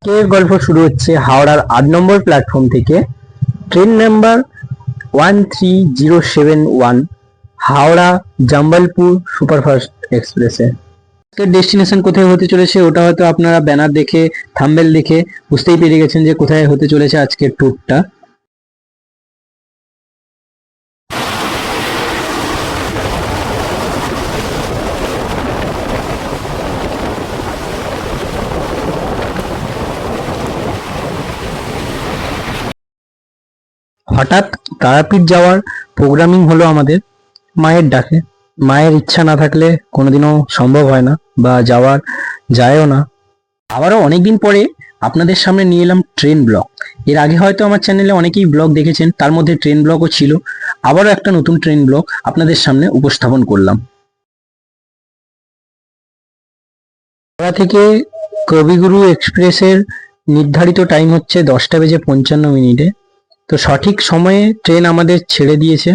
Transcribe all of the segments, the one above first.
এর গল্প শুরু হচ্ছে হাওড়ার ৮ নম্বর প্ল্যাটফর্ম থেকে। ট্রেন নাম্বার 13071 হাওড়া জাম্বলপুর সুপারফাস্ট এক্সপ্রেসে। ডেস্টিনেশন কোথায় হতে চলেছে ওটা হয়তো আপনারা ব্যানার দেখে, থাম্বনেল দেখে বুঝতেই পেরে গেছেন যে কোথায় হতে চলেছে আজকের ট্যুরটা। হঠাৎ তারাপীঠ যাওয়ার প্রোগ্রামিং হলো আমাদের মায়ের ডাকে। মায়ের ইচ্ছা না থাকলে কোনোদিনও সম্ভব হয় না বা যায়ও না। আবারও অনেকদিন পরে আপনাদের সামনে নিয়ে এলাম ট্রেন ব্লগ। এর আগে হয়তো আমার চ্যানেলে অনেকেই ব্লগ দেখেছেন, তার মধ্যে ট্রেন ব্লগও ছিল। আবারও একটা নতুন ট্রেন ব্লগ আপনাদের সামনে উপস্থাপন করলাম। হাওড়া থেকে কবিগুরু এক্সপ্রেসের নির্ধারিত টাইম হচ্ছে 10টা বেজে 55 মিনিটে। তো সঠিক সময়ে ট্রেন আমাদের ছেড়ে দিয়েছে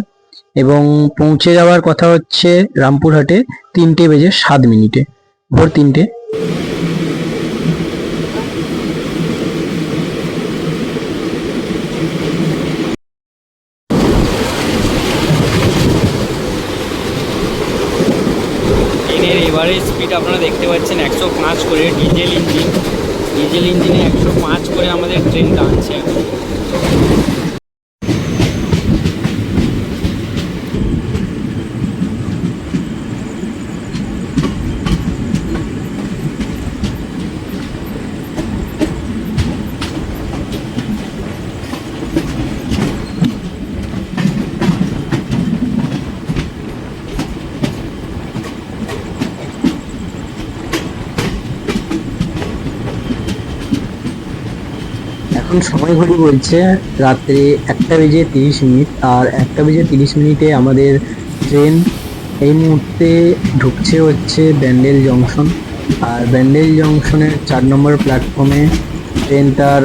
এবং পৌঁছে যাওয়ার কথা হচ্ছে রামপুরহাটে 3টে বেজে 7 মিনিটে, ভোর 3টে। ট্রেনের এভারেজ স্পিড আপনারা দেখতে পাচ্ছেন 105 করে। ডিজেল ইঞ্জিনে 105 করে আমাদের ট্রেন টানছে এখন। এখন সময় ঘড়ি বলছে রাত্রে 1টা বেজে 30 মিনিট, আর 1টা বেজে 30 মিনিটে আমাদের ট্রেন এই মুহূর্তে ঢুকছে হচ্ছে ব্যান্ডেল জংশন। আর ব্যান্ডেল জংশনের 4 নম্বর প্ল্যাটফর্মে ট্রেন তার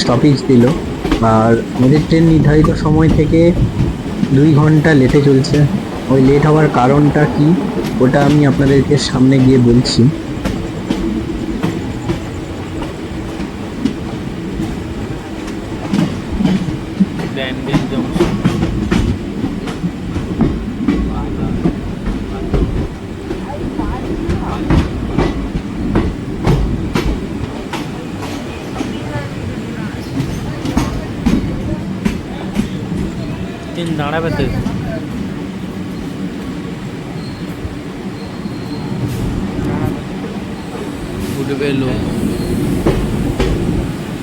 স্টপেজ দিল। আর আমাদের ট্রেন নির্ধারিত সময় থেকে 2 ঘন্টা লেটে চলছে। ওই লেট হওয়ার কারণটা কি ওটা আমি আপনাদেরকে সামনে গিয়ে বলছি। ব্যান্ডেল জংশন তিন দাঁড়াবে তো উঠবে লোক,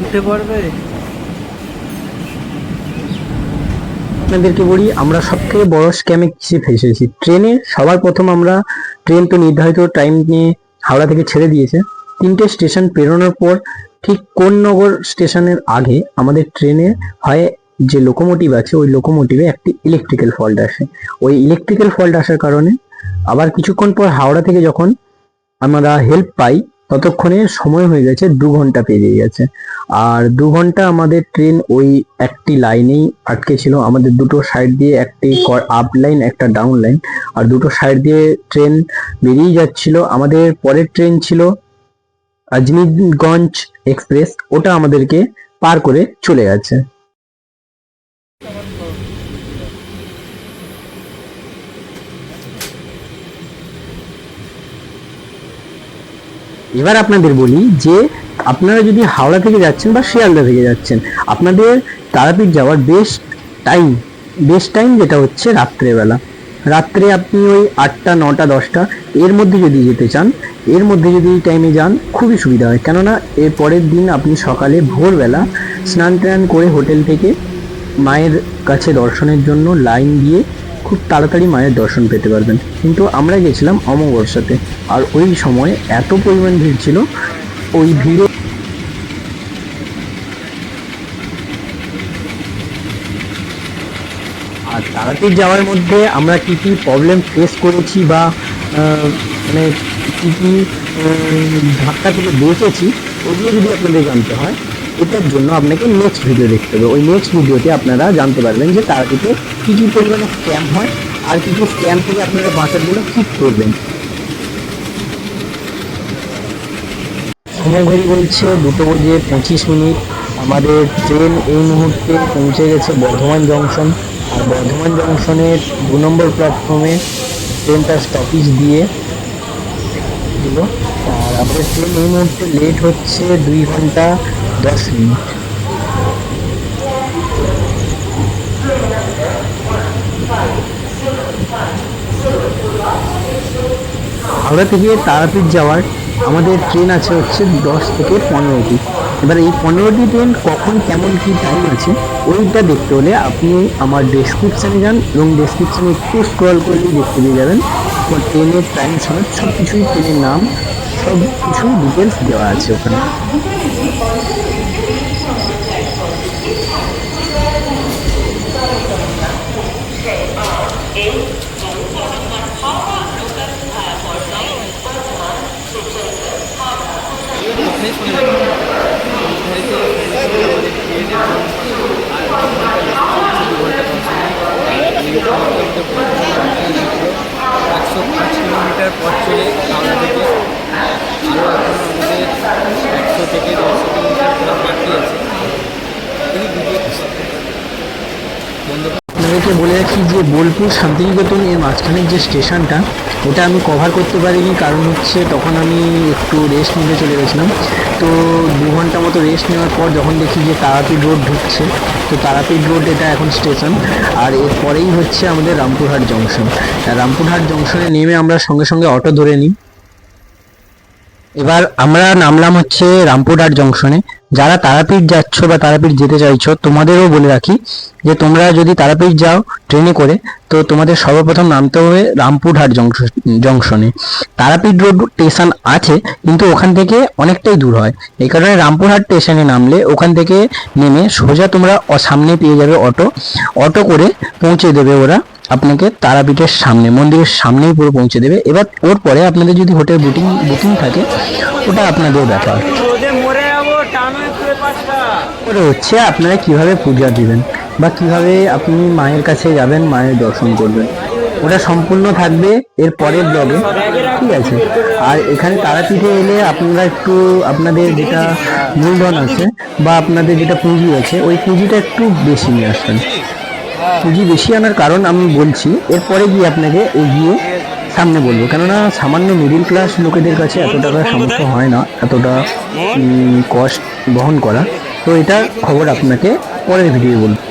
উঠে পড়বে। আপনাদেরকে বলি আমরা সব থেকে বড় স্ক্যামে কিসে ফেসেছি। ট্রেনে সবার প্রথম আমরা, ট্রেন তো নির্ধারিত টাইম নিয়ে হাওড়া থেকে ছেড়ে দিয়েছে। 3টে স্টেশন পেরোনোর পর ঠিক কোন্নগর স্টেশনের আগে আমাদের ট্রেনে হয় যে লোকোমোটিভ আছে ওই লোকোমোটিভে একটি ইলেকট্রিক্যাল ফল্ট আসে। ওই ইলেকট্রিক্যাল ফল্ট আসার কারণে আবার কিছুক্ষণ পর হাওড়া থেকে যখন আমরা হেল্প পাই ততক্ষণে সময় হয়ে গেছে 2 ঘন্টা পেরিয়ে গেছে। আর 2 ঘন্টা আমাদের ট্রেন ওই একটি লাইনেই আটকে ছিল। আমাদের দুটো সাইড দিয়ে একটি আপ লাইন একটা ডাউন লাইন, আর দুটো সাইড দিয়ে ট্রেন বেরিয়ে যাচ্ছিল। আমাদের পরের ট্রেন ছিল আজমিরগঞ্জ এক্সপ্রেস, ওটা আমাদেরকে পার করে চলে গেছে। এবার আপনাদের বলি যে আপনারা যদি হাওড়া থেকে যাচ্ছেন বা শিয়ালদা থেকে যাচ্ছেন, আপনাদের তারাপীঠ যাওয়ার বেস্ট টাইম যেটা হচ্ছে রাত্রেবেলা। রাত্রে আপনি ওই 8টা 9টা 10টা এর মধ্যে যদি যেতে চান, এর মধ্যে যদি এই টাইমে যান খুবই সুবিধা হয়। কেননা এর পরের দিন আপনি সকালে ভোরবেলা স্নান টান করে হোটেল থেকে মায়ের কাছে দর্শনের জন্য লাইন দিয়ে খুব তাড়াতাড়ি মায়ের দর্শন পেতে পারবেন। কিন্তু আমরা গেছিলাম অমাবস্যাতে, আর ওই সময় এত পরিমাণ ভিড় ছিল, ওই ভিড়ে আর তারাপীঠ যাওয়ার মধ্যে আমরা কি কি প্রবলেম ফেস করেছি বা মানে কি কি ধাক্কা থেকে বেঁচেছি ওগুলো যদি আপনাদের জানতে হয়, এটার জন্য আপনাকে নেক্সট ভিডিও দেখতে হবে। ওই নেক্সট ভিডিওতে আপনারা জানতে পারবেন যে তারাপীঠে কি কি পরিমাণে স্ক্যাম হয় আর কি কি স্ক্যাম থেকে আপনারা বাঁচার জন্য কি করবেন। সময় ঘড়ি বলছে 2:25। আমাদের ট্রেন এই মুহূর্তে পৌঁছে গেছে বর্ধমান জংশন। আর বর্ধমান জংশনের 2 নম্বর প্ল্যাটফর্মে ট্রেনটা স্টপেজ দিয়ে দিল। আর আমাদের ট্রেন এই মুহূর্তে লেট হচ্ছে 2 ঘন্টা 10 মিনিট। হাওড়া থেকে তারাপীঠ যাওয়ার আমাদের ট্রেন আছে হচ্ছে 10 থেকে 15টি। এবার এই 15টি ট্রেন কখন কেমন কি টাইম আছে ওইটা দেখতে হলে আপনি আমার ডেসক্রিপশানে যান এবং ডেসক্রিপশানে একটু স্ক্রল করলেই দেখতে পেয়ে যাবেন ট্রেনের টাইম সমেত সব কিছুই, ট্রেনের নাম, সব কিছু ডিটেলস দেওয়া আছে ওখানে। একশো 5 কিলোমিটার পথ চলে হাওড়া থেকে। আরও এখন আমাদের 100 থেকে 150 কিলোমিটার পথ বাকি আছে। আপনাদেরকে বলে রাখি যে বোলপুর শান্তিনিকেতন এর মাঝখানের যে স্টেশনটা ওটা আমি কভার করতে পারিনি, কারণ হচ্ছে তখন আমি একটু রেস্ট নিতে চলে গেছিলাম। তো 2 ঘন্টা মতো রেস্ট নেওয়ার পর যখন দেখি যে তারাপীঠ রোড ঢুকছে, তো তারাপীঠ রোড এটা এখন স্টেশন। আর এরপরেই হচ্ছে আমাদের রামপুরহাট জংশন। রামপুরহাট জংশনে নেমে আমরা সঙ্গে সঙ্গে অটো ধরে নিই। এবার আমরা নামলাম হচ্ছে রামপুরহাট জংশনে। যারা তারাপীঠ যাচ্ছ বা তারাপীঠ যেতে চাইছো তোমাদেরও বলে রাখি যে তোমরা যদি তারাপীঠ যাও ট্রেনে করে, তো তোমাদের সর্বপ্রথম নামতে হবে রামপুরহাট জংশনে। তারাপীঠ রোড স্টেশন আছে কিন্তু ওখান থেকে অনেকটাই দূর হয়, এই কারণে রামপুরহাট স্টেশনে নামলে ওখান থেকে নেমে সোজা তোমরা সামনে পেয়ে যাবে অটো করে পৌঁছে দেবে ওরা আপনাকে তারাপীঠের সামনে, মন্দিরের সামনেই পুরো পৌঁছে দেবে। এবার ওর পরে আপনাদের যদি হোটেল বুকিং থাকে ওটা আপনাদের ব্যাপার। পরে হচ্ছে আপনারা কিভাবে পূজা দিবেন বা কিভাবে আপনি মায়ের কাছে যাবেন, মায়ের দর্শন করবেন, ওটা সম্পূর্ণ থাকবে এর পরের ব্লগে, ঠিক আছে? আর এখানে তারাপীঠে এলে আপনারা একটু আপনাদের যেটা মূলধন আছে বা আপনাদের যেটা পুঁজি আছে ওই পুঁজিটা একটু বেশি নিয়ে আসবেন। পুঁজি বেশি আনার কারণ আমি বলছি এরপরে গিয়ে আপনাকে এগিয়ে সামনে বলবো, কেননা সামান্য মিডিল ক্লাস লোকেদের কাছে এত টাকা সামর্থ্য হয় না এতটা কস্ট বহন করা। তো এটা খবর আপনাকে পরের ভিডিও বলবো।